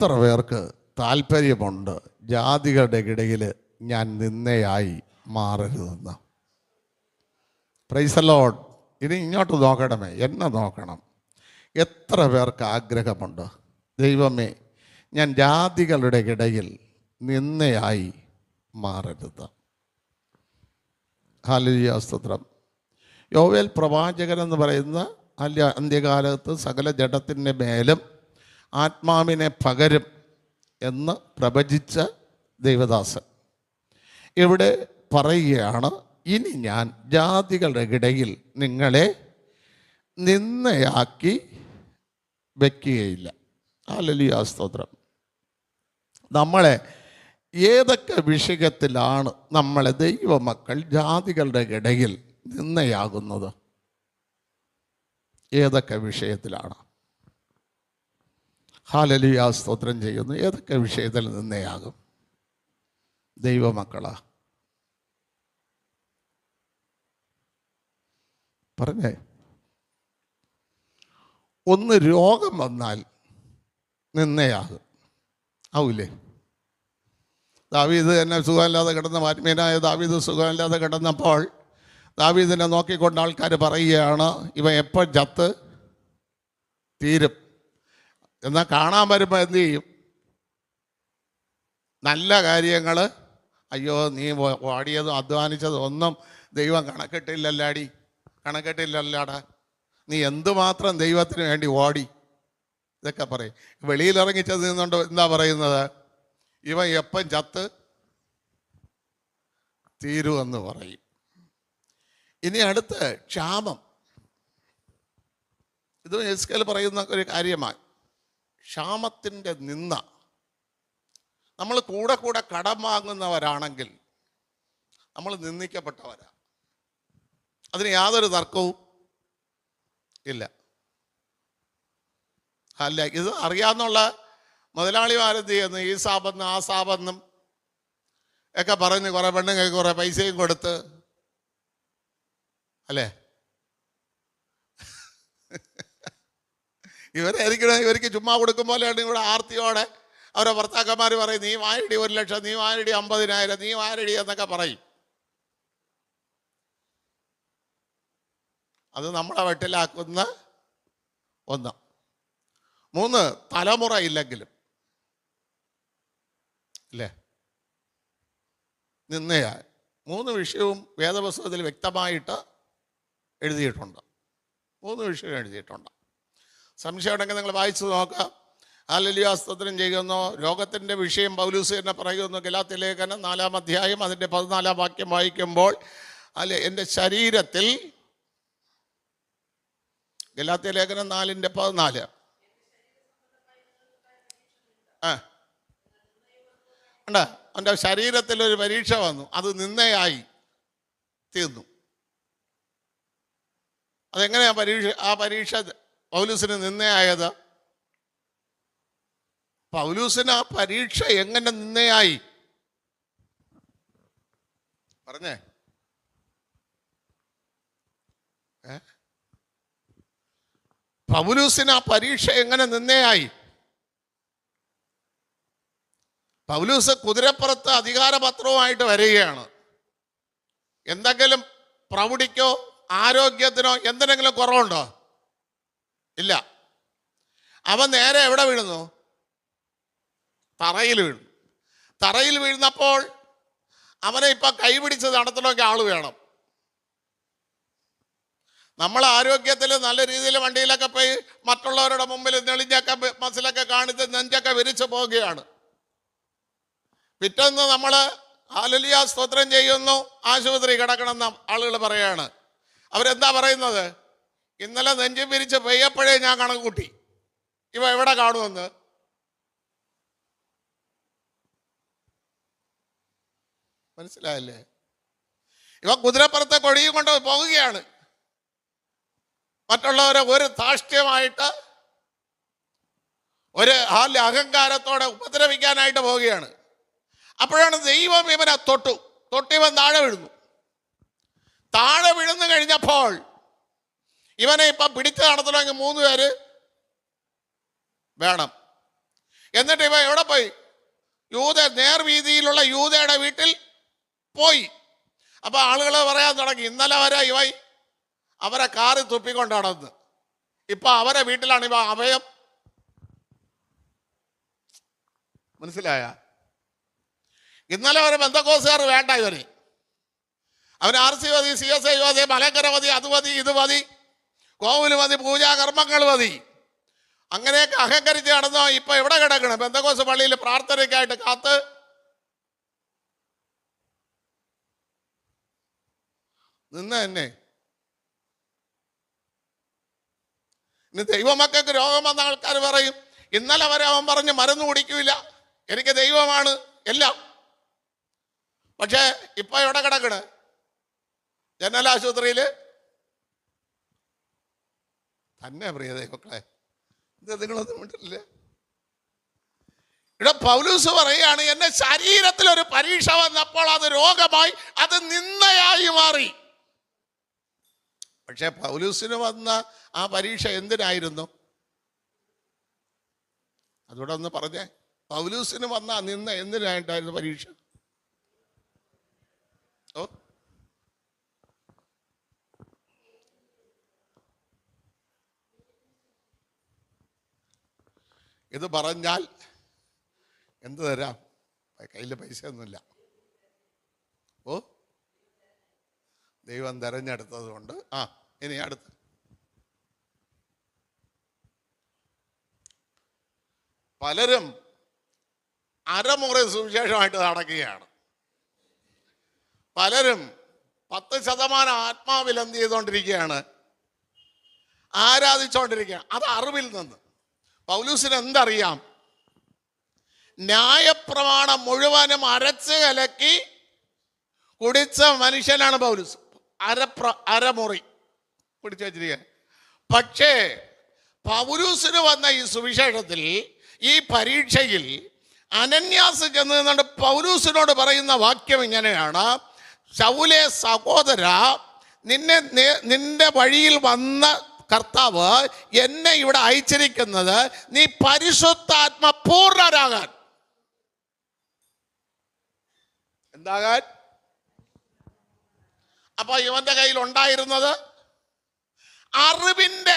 എത്ര പേർക്ക് താല്പര്യമുണ്ട് ജാതികളുടെ ഇടയിൽ ഞാൻ നിന്നയായി മാറരുതെന്ന്? Praise the Lord. ഇനി ഇങ്ങോട്ട് നോക്കണമേ, എന്നെ നോക്കണം. എത്ര പേർക്ക് ആഗ്രഹമുണ്ട്, ദൈവമേ ഞാൻ ജാതികളുടെ ഇടയിൽ നിന്നയായി മാറരുത്? ഹല്ലേലൂയ, സ്തോത്രം. യോവേൽ പ്രവാചകൻ എന്ന് പറയുന്ന അന്ത്യകാലത്ത് സകല ജഡത്തിൻ്റെ മേലും ആത്മാവിനെ പകരും എന്ന് പ്രവചിച്ച ദൈവദാസൻ ഇവിടെ പറയുകയാണ്, ഇനി ഞാൻ ജാതികളുടെ ഇടയിൽ നിങ്ങളെ നിന്നയാക്കി വയ്ക്കുകയില്ല. ഹല്ലേലൂയ, സ്തോത്രം. നമ്മളെ ഏതൊക്കെ വിഷയത്തിലാണ് നമ്മളെ ദൈവമക്കൾ ജാതികളുടെ ഇടയിൽ നിന്നയാകുന്നത്? ഏതൊക്കെ വിഷയത്തിലാണ്? ഹല്ലേലൂയ, സ്തോത്രം ചെയ്യുന്നു. ഏതൊക്കെ വിഷയത്തിൽ നിന്നയാകും ദൈവമക്കളാ? പറഞ്ഞേ. ഒന്ന്, രോഗം വന്നാൽ നിന്നയാകും, ആവൂലേ? ദാവീദ് എന്നെ സുഖമില്ലാതെ കിടന്ന ആത്മീയനായ ദാവീദ് സുഖമില്ലാതെ കിടന്നപ്പോൾ ദാവീദിനെ നോക്കിക്കൊണ്ട് ആൾക്കാർ പറയുകയാണ്, ഇവൻ എപ്പോൾ ചത്ത് തീരും. എന്നാൽ കാണാൻ വരുമ്പോൾ എന്ത് ചെയ്യും? നല്ല കാര്യങ്ങൾ, അയ്യോ നീ ഓടിയതും അധ്വാനിച്ചതും ഒന്നും ദൈവം കണക്കെട്ടില്ലല്ലാടാ, നീ എന്തുമാത്രം ദൈവത്തിന് വേണ്ടി ഓടി, ഇതൊക്കെ പറയും. വെളിയിലിറങ്ങിച്ചത് നിന്നുകൊണ്ട് എന്താ പറയുന്നത്? ഇവൻ എപ്പം ചത്ത് തീരുമെന്ന് പറയും. ഇനി അടുത്ത് ക്ഷാമം. ഇത് എസ്കേൽ പറയുന്ന ഒരു കാര്യമാണ്. ക്ഷാമത്തിൻ്റെ നിന്ന. നമ്മൾ കൂടെ കൂടെ കടം വാങ്ങുന്നവരാണെങ്കിൽ നമ്മൾ നിന്ദിക്കപ്പെട്ടവരാ, അതിന് യാതൊരു തർക്കവും ഇല്ല. അല്ല, ഇത് അറിയാന്നുള്ള മുതലാളിമാരെന്ത് ചെയ്യുന്നു? ഈ സാബെന്നും ആ സാബെന്നും ഒക്കെ പറഞ്ഞ് കുറെ പെണ്ണുങ്ങൾക്ക് കുറെ പൈസയും കൊടുത്ത്, അല്ലേ? ഇവർക്ക് ചുമ്മാ കൊടുക്കും പോലെയാണ് ഇവിടെ ആർത്തിയോടെ അവരെ ഭർത്താക്കന്മാർ പറയും, നീ വാരടി 1 ലക്ഷം, നീ വാരടി 50,000, നീ വാരടി എന്നൊക്കെ പറയും. അത് നമ്മളെ വെട്ടിലാക്കുന്ന ഒന്ന്. 3, തലമുറ ഇല്ലെങ്കിലും, അല്ലേ? നിന്നയാ. 3 വിഷയവും വേദപുസ്തകത്തിൽ വ്യക്തമായിട്ട് എഴുതിയിട്ടുണ്ട്. 3 വിഷയം എഴുതിയിട്ടുണ്ട്. സംശയം ഉണ്ടെങ്കിൽ നിങ്ങൾ വായിച്ചു നോക്കാം. ഹല്ലേലൂയ, സ്തോത്രം ചെയ്യുന്നു. രോഗത്തിൻ്റെ വിഷയം പൗലൂസ് തന്നെ പറയുന്നു. ഗലാത്യ ലേഖനം 4-ാം അധ്യായം അതിൻ്റെ 14-ാം വാക്യം വായിക്കുമ്പോൾ, അല്ലെ, എൻ്റെ ശരീരത്തിൽ, ഗലാത്യ ലേഖനം 4:14, ഉണ്ട്. എൻ്റെ ശരീരത്തിലൊരു പരീക്ഷ വന്നു, അത് നിന്നയായി തീർന്നു. അതെങ്ങനെയാ ആ പരീക്ഷ പൗലൂസിന് നിന്നയായത്? പൗലൂസിന് ആ പരീക്ഷ എങ്ങനെ നിന്നയായി? പറഞ്ഞേ. പൗലൂസിന് ആ പരീക്ഷ എങ്ങനെ നിന്നയായി? പൗലൂസ് കുതിരപ്പുറത്ത് അധികാരപത്രവുമായിട്ട് വരികയാണ്. എന്തെങ്കിലും പ്രൗഢിക്കോ ആരോഗ്യത്തിനോ എന്തെങ്കിലും കുറവുണ്ടോ? ഇല്ല. അവൻ നേരെ എവിടെ വീഴുന്നു? തറയിൽ വീഴുന്നു. തറയിൽ വീഴുന്നപ്പോൾ അവനെ ഇപ്പം കൈപിടിച്ച് നടത്തണമെങ്കിൽ ആൾ വേണം. നമ്മൾ ആരോഗ്യത്തിൽ നല്ല രീതിയിൽ വണ്ടിയിലൊക്കെ പോയി മറ്റുള്ളവരുടെ മുമ്പിൽ നെളിഞ്ഞൊക്കെ മസിലൊക്കെ കാണിച്ച് നെഞ്ചൊക്കെ വിരിച്ചു പോവുകയാണ്. പിറ്റേന്ന് നമ്മൾ ഹല്ലേലൂയ, സ്തോത്രം ചെയ്യുന്നു, ആശുപത്രി കിടക്കണമെന്ന് ആളുകൾ പറയാണ്. അവരെന്താ പറയുന്നത്? ഇന്നലെ നെഞ്ചും വിരിച്ച് പെയ്യപ്പോഴേ ഞാൻ കണക്ക് കൂട്ടി ഇവ എവിടെ കാണുമെന്ന്. മനസ്സിലായല്ലേ? ഇവ കുതിരപ്പുറത്തെ കൊടിയും കൊണ്ട് പോകുകയാണ്. മറ്റുള്ളവരെ ഒരു ധാർഷ്ട്യമായിട്ട്, ഒരു അഹങ്കാരത്തോടെ ഉപദ്രവിക്കാനായിട്ട് പോവുകയാണ്. അപ്പോഴാണ് ദൈവം ഇവനെ തൊട്ടിവൻ താഴെ വീഴുന്നു. താഴെ വീഴുന്നു കഴിഞ്ഞപ്പോൾ ഇവനെ ഇപ്പം പിടിച്ചു നടത്തണമെങ്കിൽ 3 പേര് വേണം. എന്നിട്ട് ഇവ എവിടെ പോയി? നേർവീതിയിലുള്ള യൂദയുടെ വീട്ടിൽ പോയി. അപ്പൊ ആളുകൾ പറയാൻ തുടങ്ങി, ഇന്നലെ വരെ ഇവ അവരെ കാറി തുപ്പിക്കൊണ്ട് നടന്ന്, ഇപ്പൊ അവരെ വീട്ടിലാണ് ഇവ അഭയം. മനസ്സിലായ? ഇന്നലെ വരെ ബന്ധക്കോസുകാർ വേണ്ട ഇവന്. അവന് RC മതി, CSI മതി, മലങ്കര മതി, അത് മതി, ഇത് മതി, കോവില് മതി, പൂജാകർമ്മങ്ങൾ മതി. അങ്ങനെയൊക്കെ അഹങ്കരിച്ച് നടന്നോ ഇപ്പൊ എവിടെ കിടക്കണം? ബന്ധക്കോസ് പള്ളിയിൽ പ്രാർത്ഥനയ്ക്കായിട്ട് കാത്ത്. തന്നെ ഇനി ദൈവമക്കൾക്ക് രോഗം വന്ന ആൾക്കാർ പറയും, ഇന്നലെ വരെ അവൻ പറഞ്ഞ് മരുന്ന് കുടിക്കൂല, എനിക്ക് ദൈവമാണ് എല്ലാം. പക്ഷെ ഇപ്പൊ എവിടെ കിടക്കണ്? ജനറൽ ആശുപത്രിയിൽ തന്നെ. പ്രിയ ദൈവമക്കളെ, ഇത് നിങ്ങളൊന്നും വിട്ടില്ല. ഇവിടെ പൗലൂസ് പറയുകയാണ്, എന്റെ ശരീരത്തിൽ ഒരു പരീക്ഷ വന്നപ്പോൾ അത് രോഗമായി, അത് നിന്ദയായി മാറി. പക്ഷെ പൗലൂസിന് വന്ന ആ പരീക്ഷ എന്തിനായിരുന്നു? അതുകൂടെ ഒന്ന് പറഞ്ഞേ. പൗലൂസിന് വന്ന നിന്ന എന്തിനായിട്ടായിരുന്നു പരീക്ഷ? ഓ, ഇത് പറഞ്ഞാൽ എന്ത് തരാം? കയ്യിൽ പൈസ ഒന്നുമില്ല. ഓ, ദൈവം തെരഞ്ഞെടുത്തത് കൊണ്ട്. ഇനി അടുത്ത് പലരും അരമുറി സുവിശേഷമായിട്ട് നടക്കുകയാണ്. പലരും 10% ആത്മാവിൽ എന്ത് ചെയ്തുകൊണ്ടിരിക്കുകയാണ്? ആരാധിച്ചുകൊണ്ടിരിക്കുകയാണ്. അത് അറിവിൽ നിന്ന്. പൗലൂസിന് എന്തറിയാം? ന്യായപ്രമാണം മുഴുവനും അരച്ച് കലക്കി കുടിച്ച മനുഷ്യനാണ് പൗലൂസ്. അരമുറി പിടിച്ചു വച്ചിരിക്കുക. പക്ഷേ പൗലൂസിന് വന്ന ഈ സുവിശേഷത്തിൽ, ഈ പരീക്ഷയിൽ അനന്യാസ് ചെന്ന് നിന്നുകൊണ്ട് പൗലൂസിനോട് പറയുന്ന വാക്യം ഇങ്ങനെയാണ്: ശൗലേ സഹോദര, നിന്റെ വഴിയിൽ വന്ന കർത്താവ് എന്നെ ഇവിടെ അയച്ചിരിക്കുന്നത് നീ പരിശുദ്ധാത്മ പൂർണ്ണരാകാൻ. എന്താകാൻ? അപ്പൊ ഇവന്റെ കയ്യിൽ ഉണ്ടായിരുന്നത് അറിവിന്റെ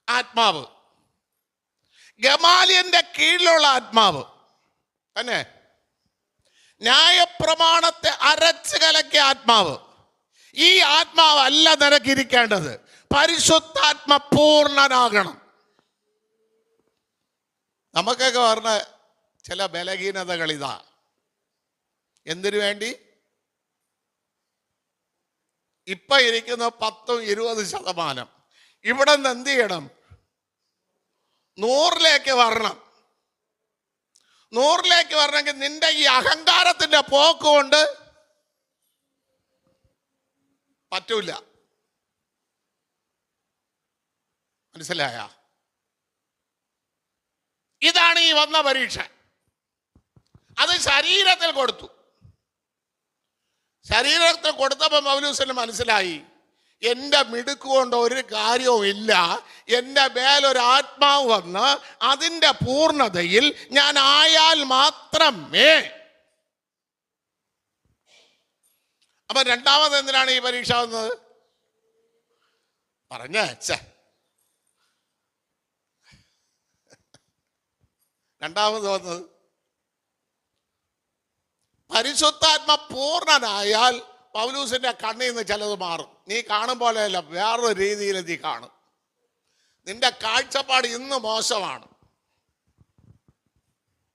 ആത്മാവ്, ഗമാലിയന്റെ കീഴിലുള്ള ആത്മാവ് തന്നെ, ന്യായപ്രമാണത്തെ അരച്ച് കലക്കിയ ആത്മാവ്. ഈ ആത്മാവല്ല നിനക്കിരിക്കേണ്ടത്. പരിശുദ്ധാത്മ പൂർണ്ണനാകണം. നമുക്കൊക്കെ പറഞ്ഞ ചില ബലഹീനതകൾ ഇതാ. എന്തിനു വേണ്ടി? ഇപ്പൊ ഇരിക്കുന്ന 10-20% ഇവിടെ നിന്ന് എന്ത് ചെയ്യണം? 100-ലേക്ക് വരണം. 100-ലേക്ക് വരണമെങ്കിൽ നിന്റെ ഈ അഹങ്കാരത്തിന്റെ പോക്ക് കൊണ്ട് പറ്റൂല. മനസ്സിലായ? ഇതാണ് ഈ വന്ന പരീക്ഷ. അത് ശരീരത്തിൽ കൊടുത്തു. ശരീരത്തിൽ കൊടുത്തപ്പോൾ പൗലൂസിന് മനസ്സിലായി, എൻ്റെ മിടുക്കുകൊണ്ട് ഒരു കാര്യവും ഇല്ല. എൻ്റെ മേലൊരു ആത്മാവ് വന്ന് അതിൻ്റെ പൂർണ്ണതയിൽ ഞാൻ ആയാൽ മാത്രമേ. അപ്പൊ രണ്ടാമത് എന്തിനാണ് ഈ പരീക്ഷ വന്നത്? രണ്ടാമത് വന്നത് പരിശുദ്ധാത്മ പൂർണ്ണനായാൽ പൗലൂസിന്റെ കണ്ണിൽ നിന്ന് ചിലത് മാറും. നീ കാണും പോലെയല്ല, വേറൊരു രീതിയിൽ നീ കാണും. നിന്റെ കാഴ്ചപ്പാട് ഇന്ന് മോശമാണ്.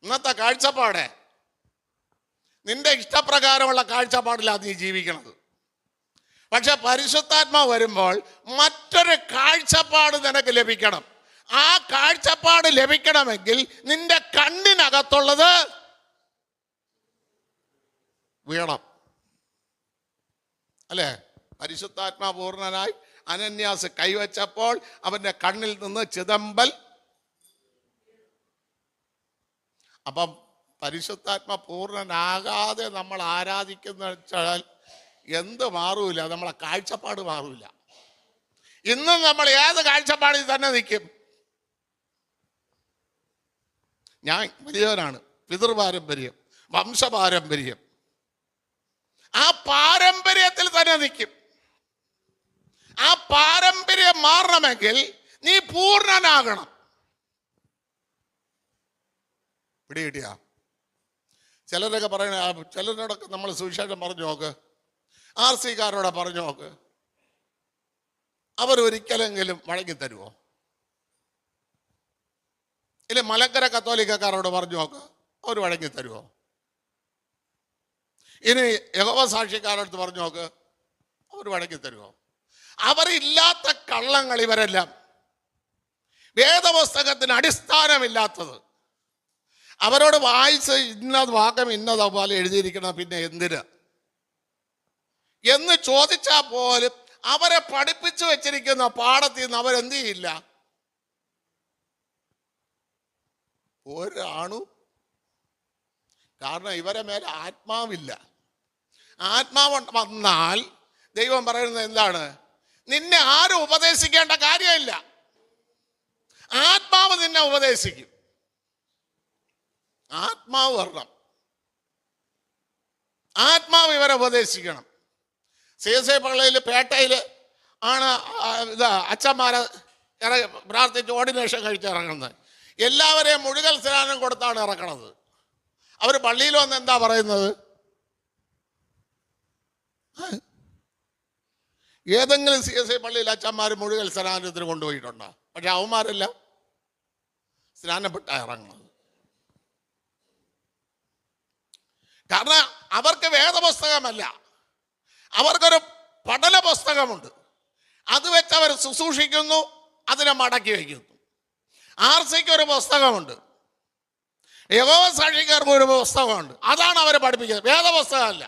ഇന്നത്തെ കാഴ്ചപ്പാട് നിന്റെ ഇഷ്ടപ്രകാരമുള്ള കാഴ്ചപ്പാടിലാണ് നീ ജീവിക്കണത്. പക്ഷെ പരിശുദ്ധാത്മാവ് വരുമ്പോൾ മറ്റൊരു കാഴ്ചപ്പാട് നിനക്ക് ലഭിക്കണം. ആ കാഴ്ചപ്പാട് ലഭിക്കണമെങ്കിൽ നിന്റെ കണ്ണിനകത്തുള്ളത് വീണം. അല്ലേ? പരിശുദ്ധാത്മാ പൂർണ്ണനായി അനന്യാസ് കൈവച്ചപ്പോൾ അവന്റെ കണ്ണിൽ നിന്ന് ചിതമ്പൽ. അപ്പം പരിശുദ്ധാത്മാ പൂർണ്ണനാകാതെ നമ്മൾ ആരാധിക്കുന്ന വെച്ചാൽ എന്ത് മാറൂല, നമ്മളെ കാഴ്ചപ്പാട് മാറൂല. ഇന്നും നമ്മൾ ഏത് കാഴ്ചപ്പാടിൽ തന്നെ നിൽക്കും. ഞാൻ വലിയവനാണ്, പിതൃപാരമ്പര്യം, വംശപാരമ്പര്യം, ആ പാരമ്പര്യത്തിൽ തന്നെ നിൽക്കും. ആ പാരമ്പര്യം മാറണമെങ്കിൽ നീ പൂർണ്ണനാകണം. പിടികിട്ടിയ? ചിലരൊക്കെ പറയണ, ചിലരോടൊക്കെ നമ്മൾ സുവിശേഷം പറഞ്ഞു നോക്ക്, RC കാരോടെ പറഞ്ഞു നോക്ക്, അവരൊരിക്കലെങ്കിലും വഴങ്ങിത്തരുമോ? ഇല്ല മലങ്കര കത്തോലിക്കക്കാരോട് പറഞ്ഞു നോക്ക്, അവർ വഴങ്ങിത്തരുമോ? ഇനി യഹോവ സാക്ഷിക്കാരടുത്ത് പറഞ്ഞു നോക്ക്, അവർ വഴങ്ങിത്തരുമോ? അവരില്ലാത്ത കള്ളങ്ങൾ ഇവരെല്ലാം. വേദപുസ്തകത്തിന് അടിസ്ഥാനമില്ലാത്തത് അവരോട് വായിച്ച് ഇന്നത് വാക്യം ഇന്നതുപോലെ എഴുതിയിരിക്കണം, പിന്നെ എന്തിന് എന്ന് ചോദിച്ചാൽ പോലും അവരെ പഠിപ്പിച്ചു വെച്ചിരിക്കുന്ന പാഠത്തിൽ നിന്ന് അവരെന്ത് ചെയ്യില്ല, ഒരാണു. കാരണം ഇവരെ മേലെ ആത്മാവില്ല. ആത്മാവ് വന്നാൽ ദൈവം പറയുന്നത് എന്താണ്? നിന്നെ ആരും ഉപദേശിക്കേണ്ട കാര്യമില്ല, ആത്മാവ് നിന്നെ ഉപദേശിക്കും. ആത്മാവ് വരണം, ആത്മാവ് ഇവരെ ഉപദേശിക്കണം. CSI പള്ളിയിൽ പേട്ടയിൽ ആണ് അച്ഛന്മാരെ പ്രാർത്ഥിച്ച് ഓർഡിനേഷൻ കഴിച്ച് ഇറങ്ങുന്നത്. എല്ലാവരെയും മുഴുകൽ സ്നാനം കൊടുത്താണ് ഇറക്കണത്. അവർ പള്ളിയിൽ വന്ന് എന്താ പറയുന്നത്? ഏതെങ്കിലും CSI പള്ളിയിൽ അച്ഛന്മാർ മുഴുകൽ സ്നാനത്തിന് കൊണ്ടുപോയിട്ടുണ്ടോ? പക്ഷെ അവന്മാരെല്ലാം സ്നാനപ്പെട്ടാണ് ഇറങ്ങുന്നത്. കാരണം അവർക്ക് വേദപുസ്തകമല്ല, അവർക്കൊരു പഠന പുസ്തകമുണ്ട്. അത് വെച്ച് അവർ ശുശ്രൂഷിക്കുന്നു, അതിനെ മടക്കി വയ്ക്കുന്നു. RCക്ക് ഒരു പുസ്തകമുണ്ട്, യഹോവ സാക്ഷിക്കാർക്ക് ഒരു പുസ്തകമുണ്ട്, അതാണ് അവരെ പഠിപ്പിക്കുന്നത്, വേദപുസ്തകമല്ല.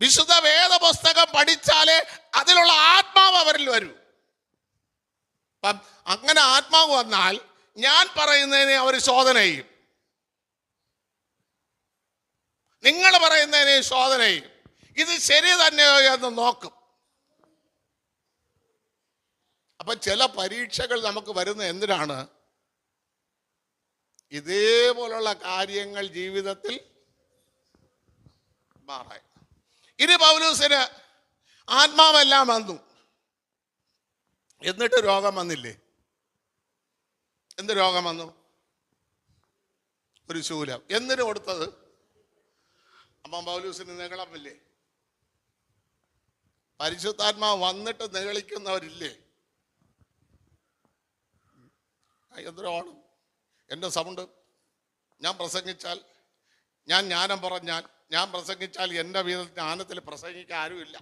വിശുദ്ധ വേദപുസ്തകം പഠിച്ചാലേ അതിലുള്ള ആത്മാവ് അവരിൽ വരൂ. അങ്ങനെ ആത്മാവ് വന്നാൽ ഞാൻ പറയുന്നതിനെ അവർ ശോധന ചെയ്യും, നിങ്ങൾ പറയുന്നതിനെ ശോധന ചെയ്യും, ഇത് ശരി തന്നെയോ എന്ന് നോക്കും. അപ്പൊ ചില പരീക്ഷകൾ നമുക്ക് വരുന്ന എന്തിനാണ്? ഇതേപോലുള്ള കാര്യങ്ങൾ ജീവിതത്തിൽ മാറാൻ. ഇനി പൗലോസിന് ആത്മാവെല്ലാം വന്നു, എന്നിട്ട് രോഗം വന്നില്ലേ? എന്ത് രോഗം വന്നു? ഒരു ശൂലം. എന്തിനു കൊടുത്തത്? അപ്പം പൗലോസിന് നീളമില്ലേ? പരിശുദ്ധാത്മാവ് വന്നിട്ട് നീളിക്കുന്നവരില്ലേ? എന്തിനാണ് എൻ്റെ സൗണ്ട്? ഞാൻ പ്രസംഗിച്ചാൽ, ഞാൻ ജ്ഞാനം പറഞ്ഞാൽ, ഞാൻ പ്രസംഗിച്ചാൽ എൻ്റെ ജ്ഞാനത്തിൽ പ്രസംഗിക്കാൻ ആരുമില്ല,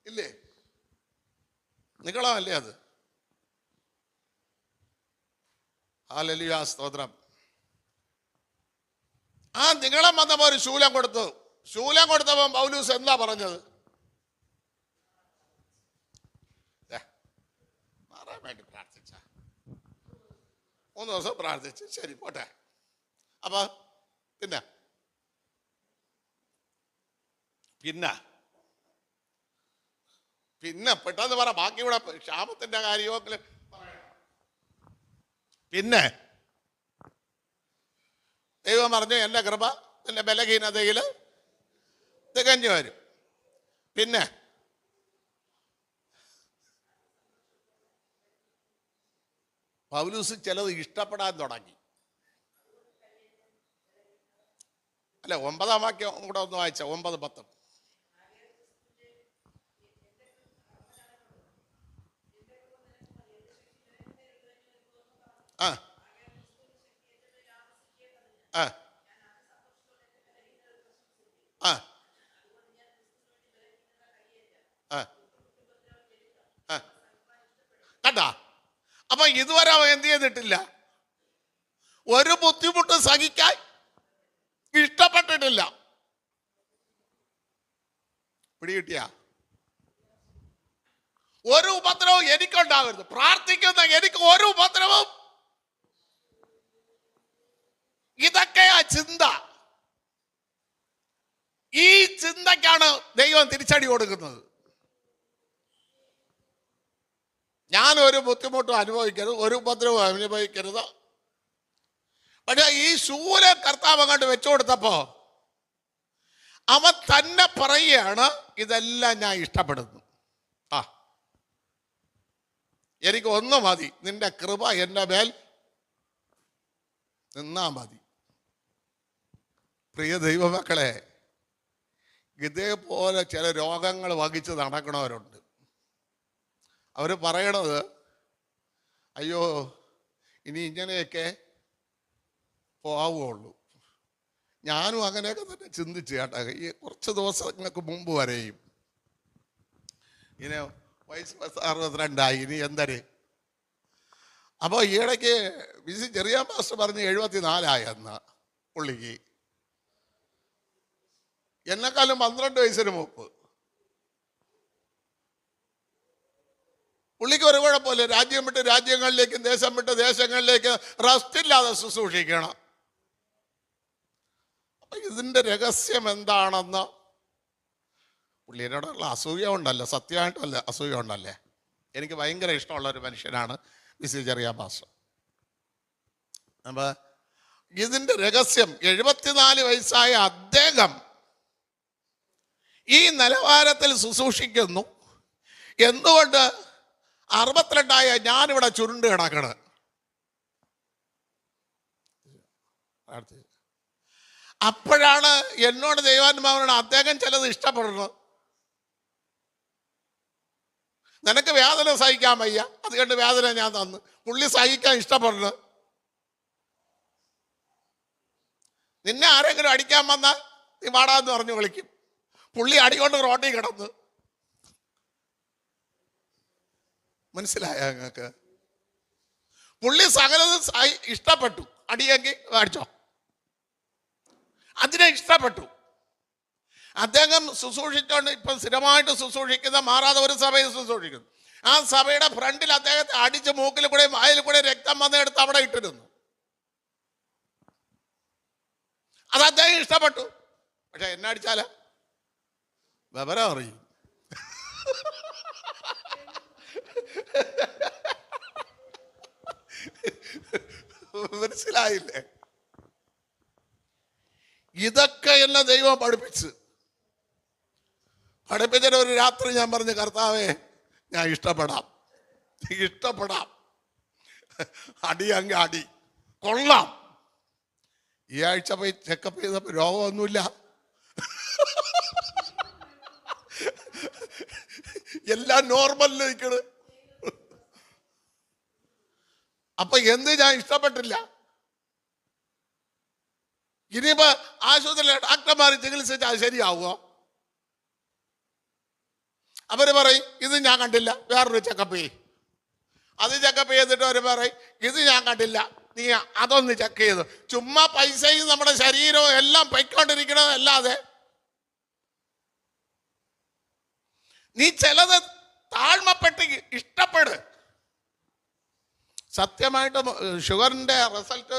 ഇല്ലേ? നിങ്ങളല്ലേ അത്? ഹല്ലേലൂയ, സ്തോത്രം. ആ നിങ്ങളും വന്നപ്പോൾ ഒരു ശൂലം കൊടുത്തു. ശൂലം കൊടുത്തപ്പോൾ പൗലൂസ് എന്താ പറഞ്ഞത്? മാറാൻ വേണ്ടി പ്രാർത്ഥിച്ച 3 ദിവസം പ്രാർത്ഥിച്ച് ശരി പോട്ടെ. അപ്പൊ പിന്നെ പിന്നെ പിന്നെ പെട്ടെന്ന് പറ, ബാക്കി ഇവിടെ ക്ഷാമത്തിന്റെ കാര്യമോ പിന്നെ ദൈവം പറഞ്ഞു എൻ്റെ കൃപ നിന്റെ ബലഹീനതയിൽ തികഞ്ഞു വരും. പിന്നെ പൗലൂസ് ചിലത് ഇഷ്ടപ്പെടാൻ തുടങ്ങി. അല്ല, 9-ാം വാക്യം കൂടെ ഒന്ന് വായിച്ച, 9-10. ആ ആ ആ ആ കണ്ടാ? അപ്പൊ ഇതുവരെ അവൻ എന്ത് ചെയ്തിട്ടില്ല? ഒരു ബുദ്ധിമുട്ട് സഹിക്കാൻ ഇഷ്ടപ്പെട്ടിട്ടില്ല. പിടികിട്ടിയ? ഒരു ഉപദ്രവവും എനിക്കുണ്ടാവരുത്, പ്രാർത്ഥിക്കുന്ന എനിക്ക് ഒരു ഉപദ്രവവും. ഇതൊക്കെയാ ചിന്ത. ഈ ചിന്തക്കാണ് ദൈവം തിരിച്ചടി കൊടുക്കുന്നത്. ഞാനൊരു ബുദ്ധിമുട്ടും അനുഭവിക്കരുത്, ഒരു ഉപദ്രവവും അനുഭവിക്കരുത്. പക്ഷെ ഈ ശൂല കർത്താവ് അങ്ങോട്ട് വെച്ചു കൊടുത്തപ്പോ അവൻ തന്നെ പറയുകയാണ്, ഇതെല്ലാം ഞാൻ ഇഷ്ടപ്പെടുന്നു. എനിക്ക് ഒന്ന് മതി, നിന്റെ കൃപ എൻ്റെ മേൽ നിന്നാ മതി. പ്രിയ ദൈവമക്കളെ, ഇതേപോലെ ചില രോഗങ്ങൾ വഹിച്ച് നടക്കണവരുണ്ട്. അവർ പറയണത്, അയ്യോ ഇനി ഇങ്ങനെയൊക്കെ പോവുള്ളൂ. ഞാനും അങ്ങനെയൊക്കെ തന്നെ ചിന്തിച്ചു കേട്ടോ. ഈ കുറച്ച് ദിവസങ്ങൾക്ക് മുമ്പ് വരെയും ഇനി വയസ്സ് 62 ഇനി എന്തര്. അപ്പോൾ ഈയിടയ്ക്ക് വിസി ചെറിയ മാസ്റ്റർ പറഞ്ഞ് 74 എന്ന് പുള്ളിക്ക്. എന്നെക്കാളും 12 വയസ്സിന് മുമ്പ്. പുള്ളിക്ക് ഒരു കുഴപ്പമില്ല. രാജ്യം വിട്ട് രാജ്യങ്ങളിലേക്കും ദേശം വിട്ട് ദേശങ്ങളിലേക്ക് റെസ്റ്റില്ലാതെ ശുശ്രൂഷിക്കണം. അപ്പൊ ഇതിന്റെ രഹസ്യം എന്താണെന്ന് പുള്ളിയോടുള്ള അസൂയ ഉണ്ടല്ലോ, സത്യമായിട്ടല്ല അസൂയ ഉണ്ടല്ലേ. എനിക്ക് ഭയങ്കര ഇഷ്ടമുള്ള ഒരു മനുഷ്യനാണ് വിസി ചെറിയ പാസ്റ്റർ. അപ്പൊ ഇതിന്റെ രഹസ്യം, 74 വയസ്സായ അദ്ദേഹം ഈ നിലവാരത്തിൽ ശുശ്രൂഷിക്കുന്നു. എന്തുകൊണ്ട് 62 ഞാനിവിടെ ചുരുണ്ട് കിടക്കണ്? അപ്പോഴാണ് എന്നോട് ദൈവാത്മാവിനോട് അദ്ദേഹം ചിലത് ഇഷ്ടപ്പെടുന്നത്. നിനക്ക് വേദന സഹിക്കാൻ വയ്യ, അതുകൊണ്ട് വേദന ഞാൻ തന്നു. പുള്ളി സഹിക്കാൻ ഇഷ്ടപ്പെടുന്നത്. നിന്നെ ആരെങ്കിലും അടിക്കാൻ വന്നാൽ നീ വാടാന്ന് പറഞ്ഞു വിളിക്കും. പുള്ളി അടികൊണ്ട് റോട്ടിൽ കിടന്ന്. മനസ്സിലായ നിങ്ങൾക്ക്? പുള്ളി സകലത് ഇഷ്ടപ്പെട്ടു. അടിയെങ്കിൽ അടിച്ചോ, അതിനെ ഇഷ്ടപ്പെട്ടു. അദ്ദേഹം ശുശ്രൂഷിച്ചോണ്ട് ഇപ്പം സ്ഥിരമായിട്ട് ശുശ്രൂഷിക്കുന്ന, മാറാതെ ഒരു സഭയിൽ ശുശ്രൂഷിക്കുന്നു. ആ സഭയുടെ ഫ്രണ്ടിൽ അദ്ദേഹത്തെ അടിച്ച് മൂക്കിൽ കൂടെ വായിൽ കൂടെ രക്തം വന്നെടുത്ത് അവിടെ ഇട്ടിരുന്നു. അത് അദ്ദേഹം ഇഷ്ടപ്പെട്ടു. പക്ഷെ എന്നെ അടിച്ചാല വിവരം അറിയും. മനസ്സിലായില്ലേ? ഇതൊക്കെ എന്നെ ദൈവം പഠിപ്പിച്ചിട്ട് ഒരു രാത്രി ഞാൻ പറഞ്ഞു, കർത്താവേ ഞാൻ ഇഷ്ടപ്പെടാം. അടി അങ്ങ് അടി കൊള്ളാം. ഈ ആഴ്ച പോയി ചെക്കപ്പ് ചെയ്തപ്പോൾ രോഗമൊന്നുമില്ല. എല്ലാം നോർമലിൽ നിൽക്കണ്. അപ്പൊ എന്ത് ഞാൻ ഇഷ്ടപ്പെട്ടില്ല? ഇനിയിപ്പോ ആശുപത്രിയിലെ ഡോക്ടർമാർ ചികിത്സിച്ചാൽ ശരിയാവുമോ? അവര് പറയും ഇത് ഞാൻ കണ്ടില്ല, വേറൊരു ചെക്കപ്പ് ചെയ്യും. അത് ചെക്കപ്പ് ചെയ്തിട്ട് അവർ പറയും ഇത് ഞാൻ കണ്ടില്ല, നീ അതൊന്ന് ചെക്ക് ചെയ്തു. ചുമ്മാ പൈസയും നമ്മുടെ ശരീരവും എല്ലാം പൊയ്ക്കൊണ്ടിരിക്കണതല്ലാതെ നീ ചിലത് താഴ്മപ്പെട്ട് ഇഷ്ടപ്പെട്. സത്യമായിട്ട് ഷുഗറിന്റെ റിസൾട്ട്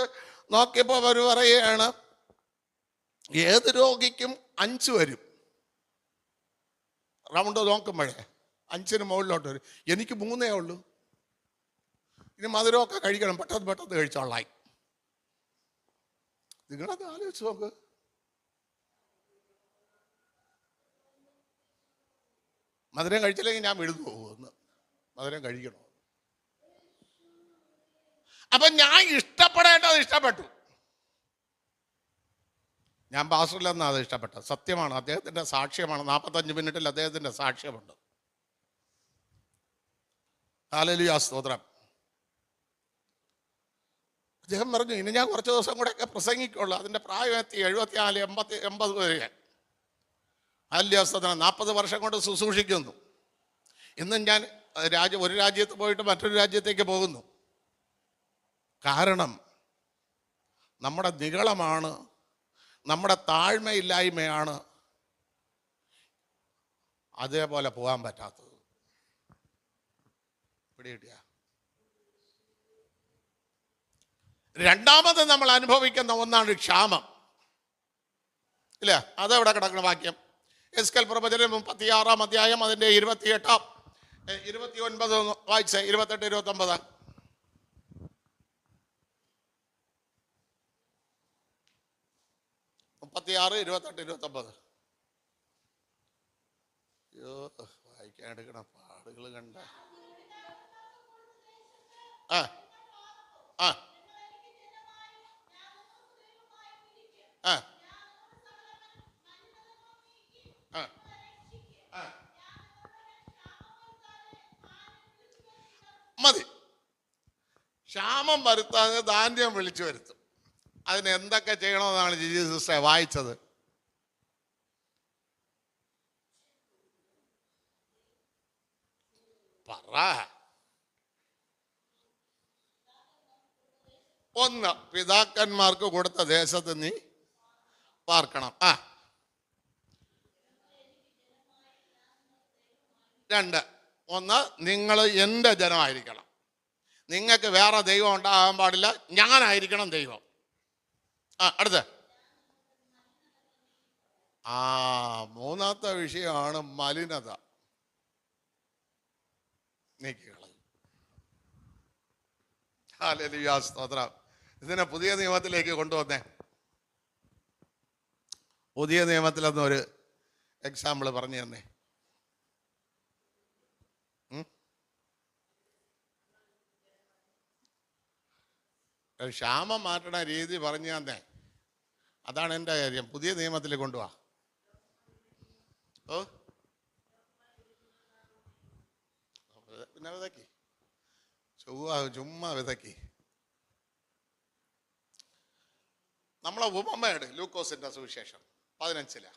നോക്കിയപ്പോൾ അവർ പറയുകയാണ്, ഏത് രോഗിക്കും 5 വരും. റൗണ്ട് നോക്കുമ്പോഴേ 5ന് മുകളിലോട്ട് വരും. എനിക്ക് 3 ഉള്ളൂ. ഇനി മധുരമൊക്കെ കഴിക്കണം, പെട്ടെന്ന് കഴിച്ചോളായി. നിങ്ങളത് ആലോചിച്ച് നോക്ക്. മധുരം കഴിച്ചില്ലെങ്കിൽ ഞാൻ വിഴുന്നു പോകുമെന്ന്. മധുരം കഴിക്കണോ? അപ്പൊ ഞാൻ ഇഷ്ടപ്പെടേണ്ടത് ഇഷ്ടപ്പെട്ടു. ഞാൻ പാസ്റ്ററിലെന്നാണ് അത് ഇഷ്ടപ്പെട്ടത്. സത്യമാണ്, അദ്ദേഹത്തിൻ്റെ സാക്ഷ്യമാണ്. 45 മിനിറ്റിൽ അദ്ദേഹത്തിൻ്റെ സാക്ഷ്യമുണ്ട്. ഹല്ലേലൂയ, സ്തോത്രം. അദ്ദേഹം പറഞ്ഞു, ഇനി ഞാൻ കുറച്ച് ദിവസം കൂടെയൊക്കെ പ്രസംഗിക്കുള്ളൂ. അതിൻ്റെ പ്രായം എത്തി 74, 80 വരെ. ഹല്ലേലൂയ, സ്തോത്രം. 40 വർഷം കൊണ്ട് ശുശ്രൂഷിക്കുന്നു. ഇന്നും ഞാൻ ഒരു രാജ്യത്ത് പോയിട്ട് മറ്റൊരു രാജ്യത്തേക്ക് പോകുന്നു. കാരണം നമ്മുടെ നിഗളമാണ്, നമ്മുടെ താഴ്മയില്ലായ്മയാണ് അതേപോലെ പോകാൻ പറ്റാത്തത്. പിടികിട്ടിയ? രണ്ടാമത് നമ്മൾ അനുഭവിക്കുന്ന ഒന്നാണ് ക്ഷാമം. ഇല്ലേ? അതെവിടെ കിടക്കുന്ന വാക്യം? എസ്കേൽ പ്രവചനം 36-ാം അധ്യായം അതിൻ്റെ 28 29 വായിച്ചേ, 28, 29. 36, 28, 29. അയ്യോ, വായിക്കാൻ എടുക്കണ പാടുകൾ കണ്ട. ആ ആ ആ ആ മതി. ക്ഷാമം വരുത്താതെ ധാന്യം വിളിച്ചു വരുത്തും. അതിന് എന്തൊക്കെ ചെയ്യണമെന്നാണ് ജീസസ് വായിച്ചത്? പറ. 1, പിതാക്കന്മാർക്ക് കൊടുത്ത ദേശത്ത് നീ പാർക്കണം. 2, 1, നിങ്ങൾ എൻ്റെ ജനമായിരിക്കണം. നിങ്ങൾക്ക് വേറെ ദൈവം ഉണ്ടാകാൻ പാടില്ല, ഞാനായിരിക്കണം ദൈവം. അടുത്ത് 3ാമത്തെ വിഷയമാണ് മലിനത. നീക്കിക്കളയും. ഹല്ലേലൂയ, സ്തോത്രം. ഇതിനെ പുതിയ നിയമത്തിലേക്ക് കൊണ്ടുവന്നേ. പുതിയ നിയമത്തിലൊന്നൊരു എക്സാമ്പിൾ പറഞ്ഞു തന്നേ. ക്ഷാമം മാറ്റണ രീതി പറഞ്ഞു തന്നെ. അതാണ് എൻ്റെ കാര്യം. പുതിയ നിയമത്തിൽ കൊണ്ടുപോവാ. പിന്നെ വിതക്കി ചുമ്മാ വിതക്കി. നമ്മളെ ഉപമയുടെ ലൂക്കോസിന്റെ സുവിശേഷം 15.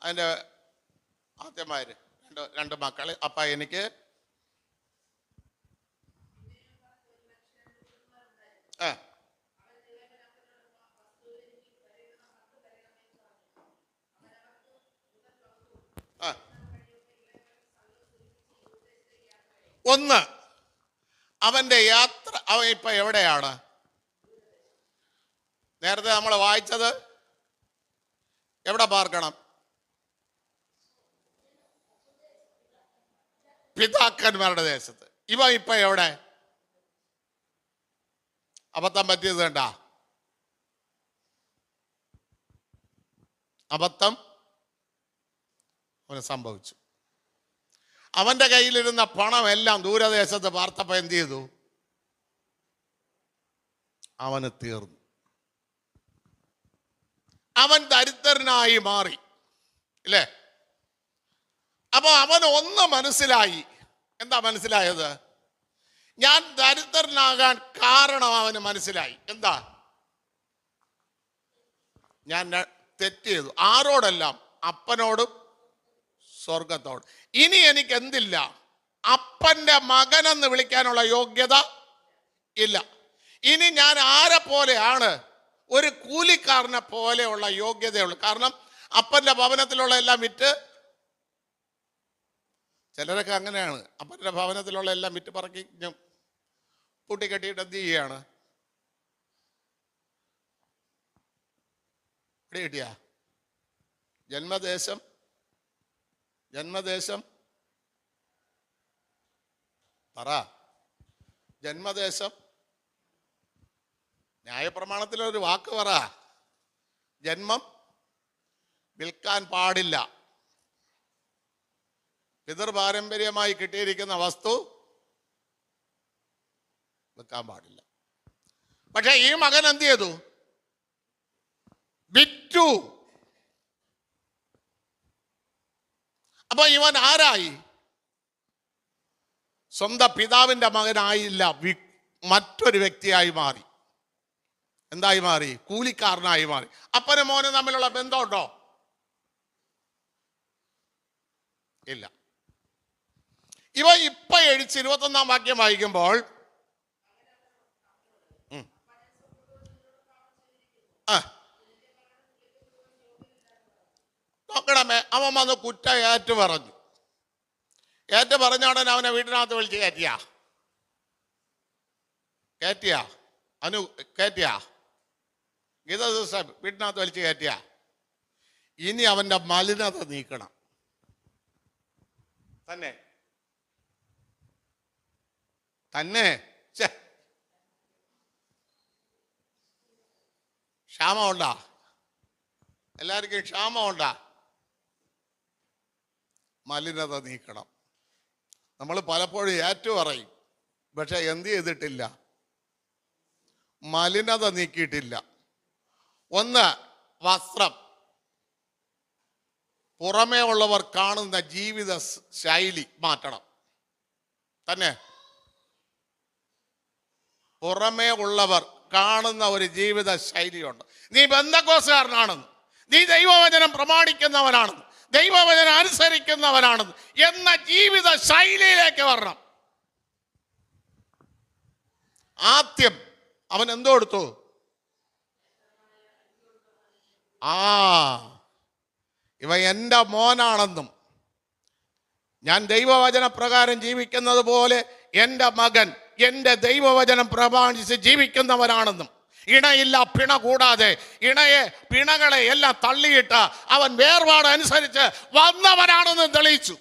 അതിൻ്റെ ആദ്യമാര് രണ്ട് മക്കള്. അപ്പ എനിക്ക് ഒന്ന്, അവന്റെ യാത്ര. അവൻ ഇപ്പൊ എവിടെയാണ്? നേരത്തെ നമ്മൾ വായിച്ചത് എവിടെ പാർക്കണം? പിതാക്കന്മാരുടെ ദേശത്ത്. ഇവ ഇപ്പൊ എവിടെ? അബദ്ധം പറ്റിയത് വേണ്ട. അബദ്ധം അവന് സംഭവിച്ചു. അവന്റെ കയ്യിലിരുന്ന പണം എല്ലാം ദൂരദേശത്ത് പാർത്തപ്പോ എന്ത് ചെയ്തു? അവന് തീർന്നു. അവൻ ദരിദ്രനായി മാറി, ഇല്ലേ? അപ്പൊ അവൻ ഒന്ന് മനസ്സിലായി. എന്താ മനസ്സിലായത്? ഞാൻ ദരിദ്രനാകാൻ കാരണം അവന് മനസ്സിലായി. എന്താ? ഞാൻ തെറ്റ് ചെയ്തു. ആരോടെല്ലാം? അപ്പനോടും സ്വർഗത്തോട്. ഇനി എനിക്ക് എന്തില്ല? അപ്പന്റെ മകനെന്ന് വിളിക്കാനുള്ള യോഗ്യത ഇല്ല. ഇനി ഞാൻ ആരെ പോലെയാണ്? ഒരു കൂലിക്കാരനെ പോലെയുള്ള യോഗ്യതയുള്ളൂ. കാരണം അപ്പന്റെ ഭവനത്തിലുള്ള എല്ലാം വിറ്റ്, ചിലരൊക്കെ അങ്ങനെയാണ്, അപ്പന്റെ ഭവനത്തിലുള്ള എല്ലാം വിറ്റ് പറക്കി കൂട്ടിക്കെട്ടിയിട്ട് എന്ത് ചെയ്യാണ്? ഇവിടെ കിട്ടിയ ജന്മദേശം പറ. ജന്മദേശം. ന്യായപ്രമാണത്തിലൊരു വാക്ക് പറ. ജന്മം വിൽക്കാൻ പാടില്ല. പിതൃപാരമ്പര്യമായി കിട്ടിയിരിക്കുന്ന വസ്തു വിൽക്കാൻ പാടില്ല. പക്ഷെ ഈ മകൻ എന്ത് ചെയ്തു? വിറ്റു. അപ്പൊ ഇവൻ ആരായി? സ്വന്തം പിതാവിന്റെ മകനായില്ല, മറ്റൊരു വ്യക്തിയായി മാറി. എന്തായി മാറി? കൂലിക്കാരനായി മാറി. അപ്പനും മോനും തമ്മിലുള്ള ബന്ധമുണ്ടോ? ഇല്ല. ഇവ ഇപ്പൊ 21 വാക്യം വായിക്കുമ്പോൾ നോക്കണമേ, അവൻ വന്ന് കുറ്റ ഏറ്റു പറഞ്ഞു. ഏറ്റു പറഞ്ഞ ഉടനെ അവനെ വീട്ടിനകത്ത് വിളിച്ച് കയറ്റിയാ ഗീത സിസ്റ്റർ വീട്ടിനകത്ത് വലിച്ച് കയറ്റിയാ. ഇനി അവൻ്റെ മലിനത നീക്കണം. തന്നെ തന്നെ ക്ഷാമമുണ്ടാ? എല്ലാവർക്കും ക്ഷാമമുണ്ടാ? മലിനത നീക്കണം. നമ്മൾ പലപ്പോഴും ഏറ്റു പറയും, പക്ഷെ എന്ത് ചെയ്തിട്ടില്ല? മലിനത നീക്കിയിട്ടില്ല. ഒന്ന്, വസ്ത്രം. പുറമേ ഉള്ളവർ കാണുന്ന ജീവിത ശൈലി മാറ്റണം. തന്നെ പുറമേ ഉള്ളവർ കാണുന്ന ഒരു ജീവിത ശൈലിയുണ്ട്. നീ ബന്ധക്കോസുകാരനാണെന്ന്, നീ ദൈവവചനം പ്രമാണിക്കുന്നവനാണെന്ന്, ദൈവവചനം അനുസരിക്കുന്നവനാണെന്ന് എന്ന ജീവിത ശൈലിയിലേക്ക് വരണം. ആദ്യം അവൻ എന്തോ എടുത്തു? ഇവ എൻ്റെ മോനാണെന്നും ഞാൻ ദൈവവചന പ്രകാരം ജീവിക്കുന്നത് പോലെ എൻ്റെ മകൻ എൻ്റെ ദൈവവചനം പ്രമാണിച്ച് ജീവിക്കുന്നവനാണെന്നും, ഇണയില്ല പിണ കൂടാതെ പിണകളെ എല്ലാം തള്ളിയിട്ട് അവൻ വേർപാട് അനുസരിച്ച് വന്നവനാണെന്നും തെളിയിച്ചു.